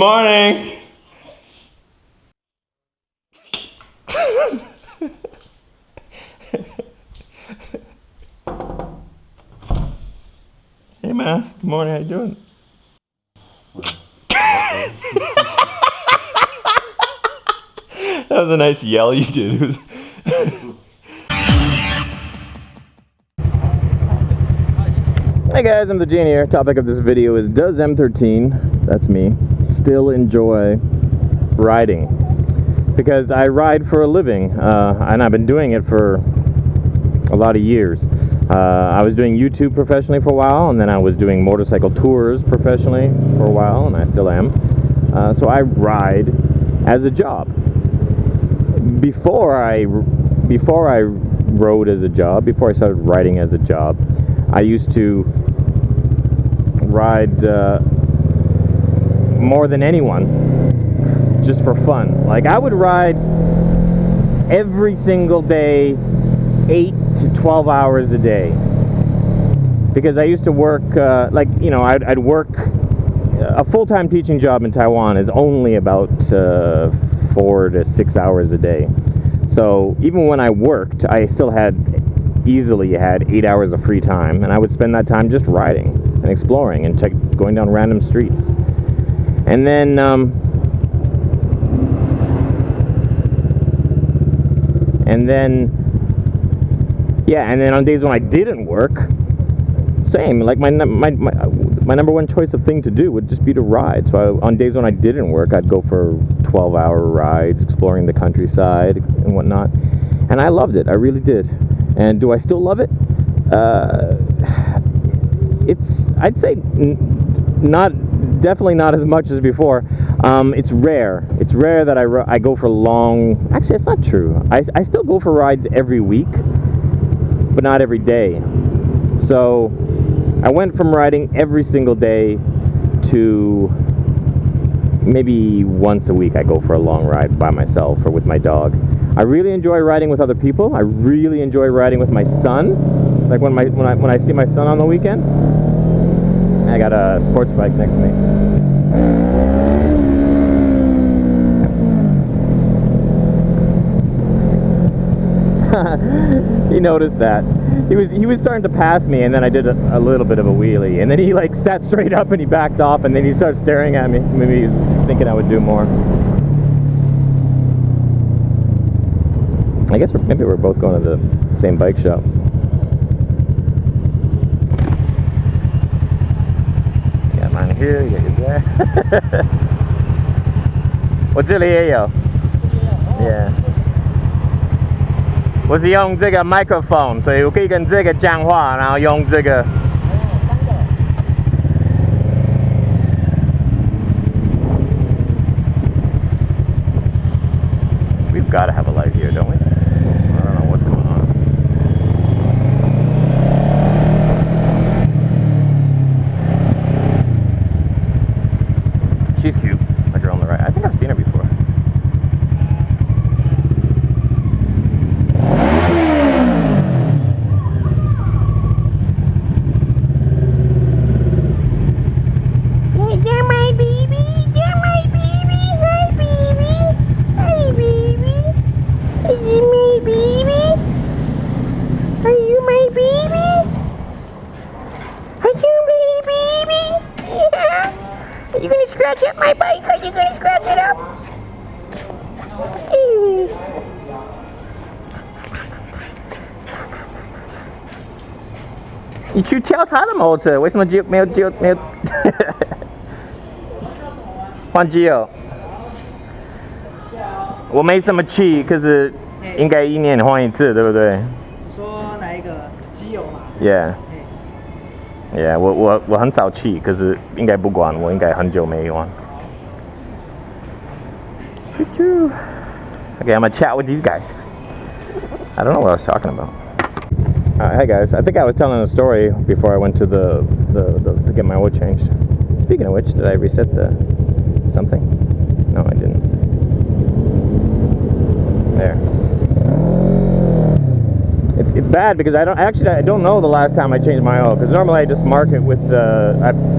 morning. Hey man, good morning, how you doing? That was a nice yell you did. Hey guys, I'm the Gene here. Topic of this video is, does M13, that's me, still enjoy riding? Because I ride for a living, and I've been doing it for a lot of years. I was doing YouTube professionally for a while, and then I was doing motorcycle tours professionally for a while, and I still am. So I ride as a job. Before I rode as a job, before I started riding as a job, I used to ride more than anyone, just for fun. Like, I would ride every single day, 8 to 12 hours a day, because I used to work, I'd work. A full-time teaching job in Taiwan is only about 4 to 6 hours a day. So even when I worked, I still easily had 8 hours of free time, and I would spend that time just riding and exploring and going down random streets. And then on days when I didn't work, same, like my number one choice of thing to do would just be to ride. So on days when I didn't work, I'd go for 12-hour rides, exploring the countryside and whatnot. And I loved it. I really did. And do I still love it? I'd say definitely not as much as before. It's rare. It's rare that I go for long. Actually, it's not true. I still go for rides every week, but not every day. So I went from riding every single day to maybe once a week I go for a long ride by myself or with my dog. I really enjoy riding with other people. I really enjoy riding with my son. Like when I see my son on the weekend. I got a sports bike next to me. He noticed that. He was starting to pass me, and then I did a little bit of a wheelie, and then he like sat straight up and he backed off, and then he started staring at me. Maybe he was thinking I would do more. I guess maybe we're both going to the same bike shop. You got mine here, you got yours there. 我这里也有。Yeah. 我是用这个 microphone， 所以我可以跟这个讲话，然后用这个。We've got to have a light here, don't we? I don't know what's going on. She's cute, the girl on the right. I think I've seen her before. Are you gonna scratch up my bike? Are you gonna scratch it up? You 去挑他的摩托车，为什么没有换机油？我没什么气，可是应该1年换一次，对不对？你说哪一个机油嘛 ？Yeah， 我很少气，可是应该不管，我应该很久没换。Okay, I'm gonna chat with these guys. I don't know what I was talking about. Hey guys, I think I was telling a story before I went to to get my oil changed. Speaking of which, did I reset something? No, I didn't. There. It's bad because I don't know the last time I changed my oil, because normally I just mark it with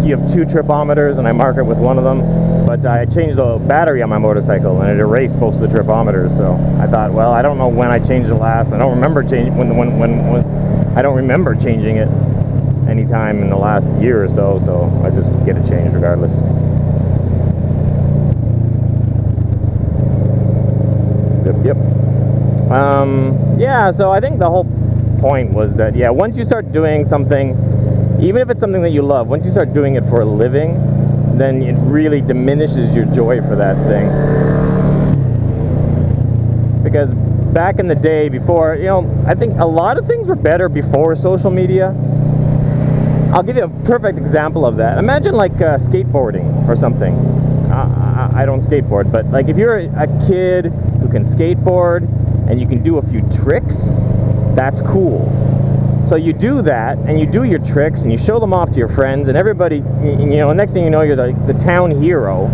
you have 2 tripometers and I mark it with one of them, but I changed the battery on my motorcycle and it erased most of the tripometers. So I thought, well, I don't know when I changed the last. I don't remember changing when I don't remember changing it anytime in the last year or so. So I just get it changed regardless. Yep. Yeah. So I think the whole point was that, yeah, once you start doing something, even if it's something that you love, once you start doing it for a living, then it really diminishes your joy for that thing. Because back in the day before, you know, I think a lot of things were better before social media. I'll give you a perfect example of that. Imagine like skateboarding or something. I don't skateboard, but like if you're a kid who can skateboard and you can do a few tricks, that's cool. So you do that, and you do your tricks, and you show them off to your friends, and everybody, you know, next thing you know, you're the town hero.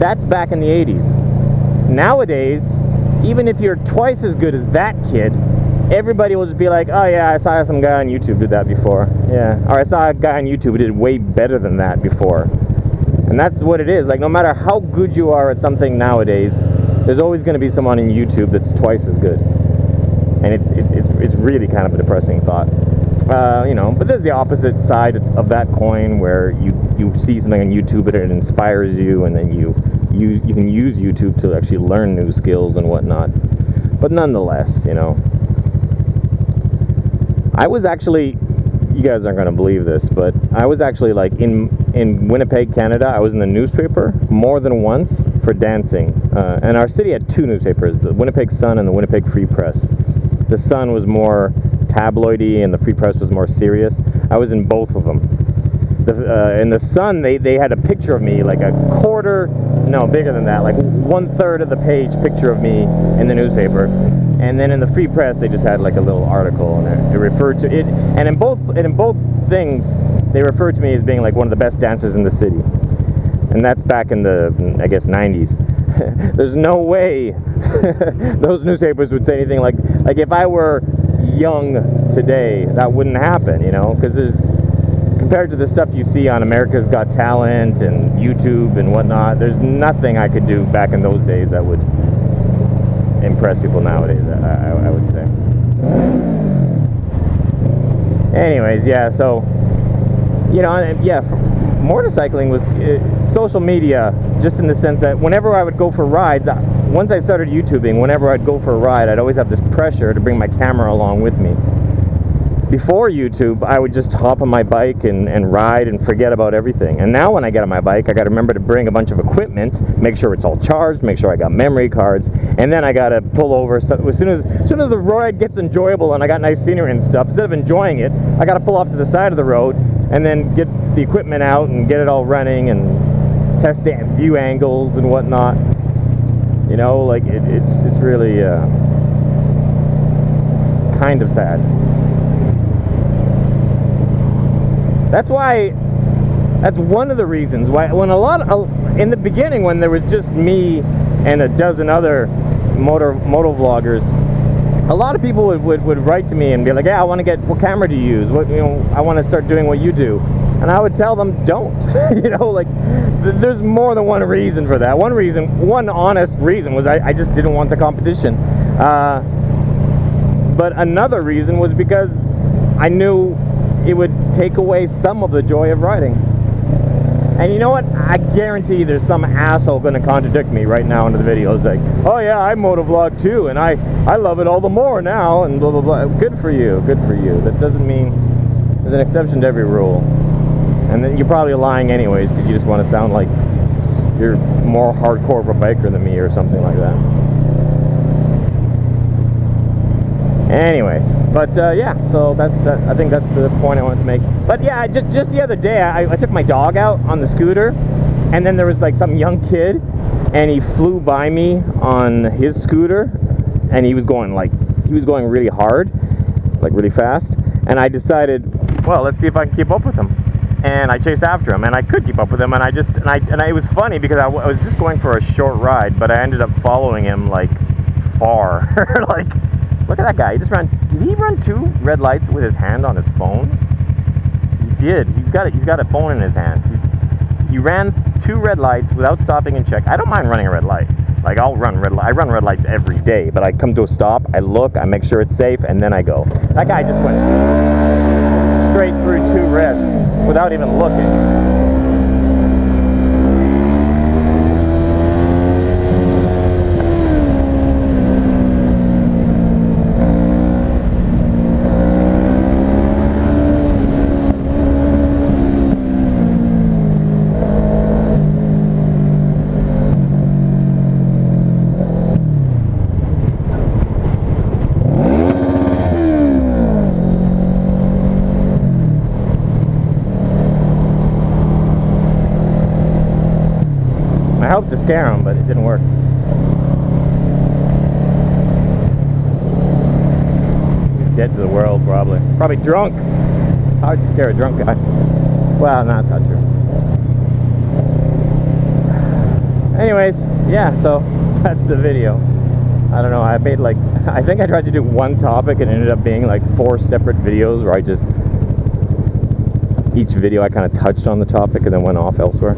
That's back in the 80s. Nowadays, even if you're twice as good as that kid, everybody will just be like, oh yeah, I saw some guy on YouTube do that before. Yeah, or I saw a guy on YouTube who did way better than that before. And that's what it is. Like, no matter how good you are at something nowadays, there's always going to be someone on YouTube that's twice as good. And it's really kind of a depressing thought, you know. But there's the opposite side of that coin, where you see something on YouTube and it inspires you, and then you can use YouTube to actually learn new skills and whatnot. But nonetheless, you know, I was actually, you guys aren't going to believe this, but I was actually like in Winnipeg, Canada. I was in the newspaper more than once for dancing, and our city had two newspapers: the Winnipeg Sun and the Winnipeg Free Press. The Sun was more tabloidy and the Free Press was more serious. I was in both of them. In the Sun, they had a picture of me, like a quarter, no, bigger than that, like 1/3 of the page picture of me in the newspaper. And then in the Free Press, they just had like a little article, and it referred to it. And in both things, they referred to me as being like one of the best dancers in the city. And that's back in the, I guess, 90s. There's no way those newspapers would say anything like if I were young today, that wouldn't happen, you know, because compared to the stuff you see on America's Got Talent and YouTube and whatnot, there's nothing I could do back in those days that would impress people nowadays, I would say. Anyways, yeah, so, you know, yeah, motorcycling was social media, just in the sense that whenever I would go for rides, once I started YouTubing, whenever I'd go for a ride, I'd always have this pressure to bring my camera along with me. Before YouTube, I would just hop on my bike and ride and forget about everything. And now when I get on my bike, I got to remember to bring a bunch of equipment, make sure it's all charged, make sure I got memory cards, and then I got to pull over. So as soon as the ride gets enjoyable and I got nice scenery and stuff, instead of enjoying it, I got to pull off to the side of the road and then get the equipment out and get it all running and test the view angles and whatnot. You know, like it's really kind of sad. That's one of the reasons why, when in the beginning, when there was just me and a dozen other motovloggers, a lot of people would write to me and be like, yeah, I want to get, what camera do you use? What, you know, I want to start doing what you do. And I would tell them, don't. You know, like, there's more than one reason for that. One honest reason was I just didn't want the competition. But another reason was because I knew it would take away some of the joy of riding. And you know what? I guarantee there's some asshole going to contradict me right now into the videos, like, oh yeah, I motovlog too, and I love it all the more now, and blah blah blah. Good for you, good for you. That doesn't mean there's an exception to every rule. And then you're probably lying anyways, because you just want to sound like you're more hardcore of a biker than me or something like that. Anyways, but yeah, so that's that. I think that's the point I wanted to make. But yeah, just the other day, I took my dog out on the scooter, and then there was like some young kid, and he flew by me on his scooter, and he was going really hard, like really fast, and I decided, well, let's see if I can keep up with him. And I chased after him, and I could keep up with him, and it was funny because I was just going for a short ride, but I ended up following him like far. Like, look at that guy. He just ran. Did he run 2 red lights with his hand on his phone? He did. He's got a phone in his hand. He ran 2 red lights without stopping and check. I don't mind running a red light. Like, I'll run red light. I run red lights every day, but I come to a stop, I look, I make sure it's safe, and then I go. That guy just went straight through 2 reds without even looking. I hoped to scare him, but it didn't work. He's dead to the world, probably. Probably drunk. Hard to scare a drunk guy. Well, no, that's not true. Anyways, yeah, so that's the video. I don't know, I made like, I think I tried to do one topic and it ended up being like 4 separate videos where I just, each video I kind of touched on the topic and then went off elsewhere.